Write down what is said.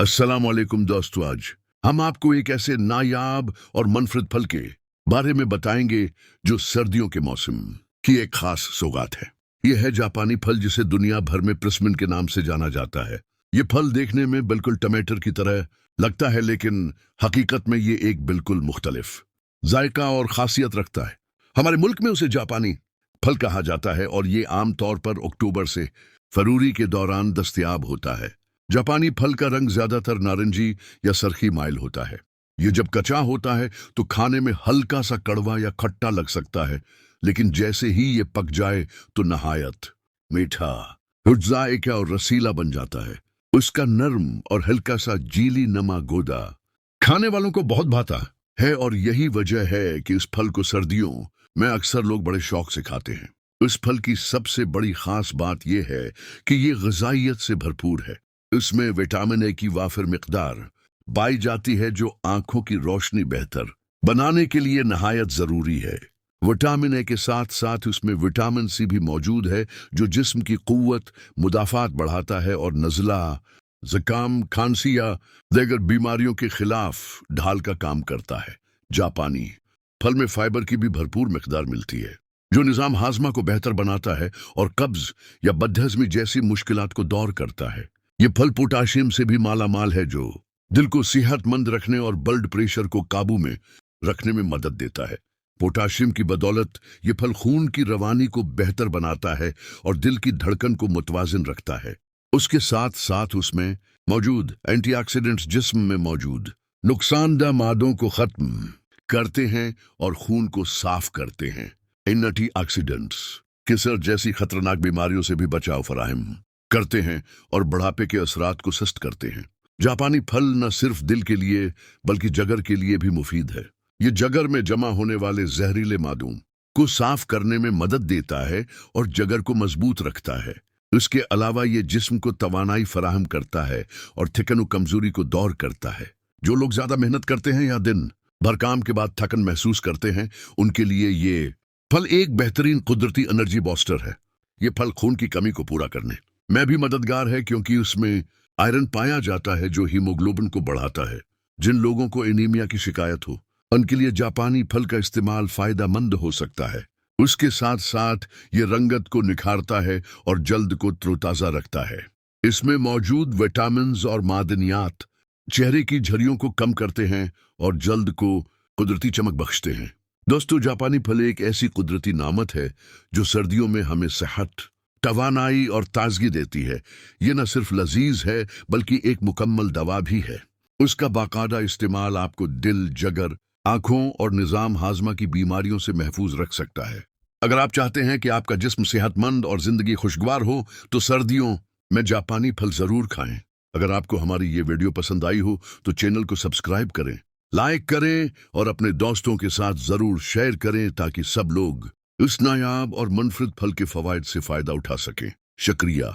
अस्सलाम वालेकुम दोस्तों। आज हम आपको एक ऐसे नायाब और मनफरद फल के बारे में बताएंगे जो सर्दियों के मौसम की एक खास सौगात है। यह है जापानी फल, जिसे दुनिया भर में प्रस्मिन के नाम से जाना जाता है। ये फल देखने में बिल्कुल टमाटर की तरह लगता है, लेकिन हकीकत में ये एक बिल्कुल मुख्तलिफ जायका और खासियत रखता है। हमारे मुल्क में उसे जापानी फल कहा जाता है और ये आमतौर पर अक्टूबर से फरवरी के दौरान दस्तयाब होता है। जापानी फल का रंग ज्यादातर नारंगी या सरखी माइल होता है। ये जब कच्चा होता है तो खाने में हल्का सा कड़वा या खट्टा लग सकता है, लेकिन जैसे ही ये पक जाए तो नहायत मीठा, जायका और रसीला बन जाता है। उसका नर्म और हल्का सा जीली नमा गोदा खाने वालों को बहुत भाता है, और यही वजह है कि इस फल को सर्दियों में अक्सर लोग बड़े शौक से खाते हैं। इस फल की सबसे बड़ी खास बात यह है कि ये ग़िज़ाइयत से भरपूर है। इसमें विटामिन ए की वाफिर मिकदार पाई जाती है, जो आंखों की रोशनी बेहतर बनाने के लिए नहायत जरूरी है। विटामिन ए के साथ साथ उसमें विटामिन सी भी मौजूद है, जो जिस्म की कुव्वत मुदाफात बढ़ाता है और नज़ला, ज़ुकाम, खांसी या दीगर बीमारियों के खिलाफ ढाल का काम करता है। जापानी फल में फाइबर की भी भरपूर मिकदार मिलती है, जो निज़ाम हाजमा को बेहतर बनाता है और कब्ज या बदहज़मी जैसी मुश्किलात को दूर करता है। ये फल पोटाशियम से भी माला माल है, जो दिल को सेहतमंद रखने और ब्लड प्रेशर को काबू में रखने में मदद देता है। पोटाशियम की बदौलत ये फल खून की रवानी को बेहतर बनाता है और दिल की धड़कन को मुतवाजिन रखता है। उसके साथ साथ उसमें मौजूद एंटीऑक्सीडेंट्स जिस्म में मौजूद नुकसानदेह मादों को खत्म करते हैं और खून को साफ करते हैं। इन एंटीऑक्सीडेंट्स कैंसर जैसी खतरनाक बीमारियों से भी बचाव फराहम करते हैं और बुढ़ापे के असरात को सस्त करते हैं। जापानी फल न सिर्फ दिल के लिए बल्कि जगर के लिए भी मुफीद है। ये जगर में जमा होने वाले जहरीले मादों को साफ करने में मदद देता है और जगर को मजबूत रखता है। इसके अलावा ये जिस्म को तवानाई फराहम करता है और थकन और कमजोरी को दूर करता है। जो लोग ज्यादा मेहनत करते हैं या दिन भर काम के बाद थकन महसूस करते हैं, उनके लिए ये फल एक बेहतरीन कुदरती एनर्जी बूस्टर है। ये फल खून की कमी को पूरा करने में भी मददगार है, क्योंकि उसमें आयरन पाया जाता है, जो हीमोग्लोबिन को बढ़ाता है। जिन लोगों को एनीमिया की शिकायत हो, उनके लिए जापानी फल का इस्तेमाल फायदेमंद हो सकता है। उसके साथ साथ ये रंगत को निखारता है और जल्द को तरोताजा रखता है। इसमें मौजूद विटामिन्स और मादनियात चेहरे की झुर्रियों को कम करते हैं और जल्द को कुदरती चमक बख्शते हैं। दोस्तों, जापानी फल एक ऐसी कुदरती नामत है जो सर्दियों में हमें सेहत, तवानाई और ताजगी देती है। ये न सिर्फ लजीज है बल्कि एक मुकम्मल दवा भी है। उसका बाकायदा इस्तेमाल आपको दिल, जगर, आंखों और निज़ाम हाजमा की बीमारियों से महफूज रख सकता है। अगर आप चाहते हैं कि आपका जिस्म सेहतमंद और जिंदगी खुशगवार हो, तो सर्दियों में जापानी फल जरूर खाएं। अगर आपको हमारी ये वीडियो पसंद आई हो तो चैनल को सब्सक्राइब करें, लाइक करें और अपने दोस्तों के साथ जरूर शेयर करें, ताकि सब लोग इस नायाब और मुनफरिद फल के फवाइद से फायदा उठा सकें। शुक्रिया।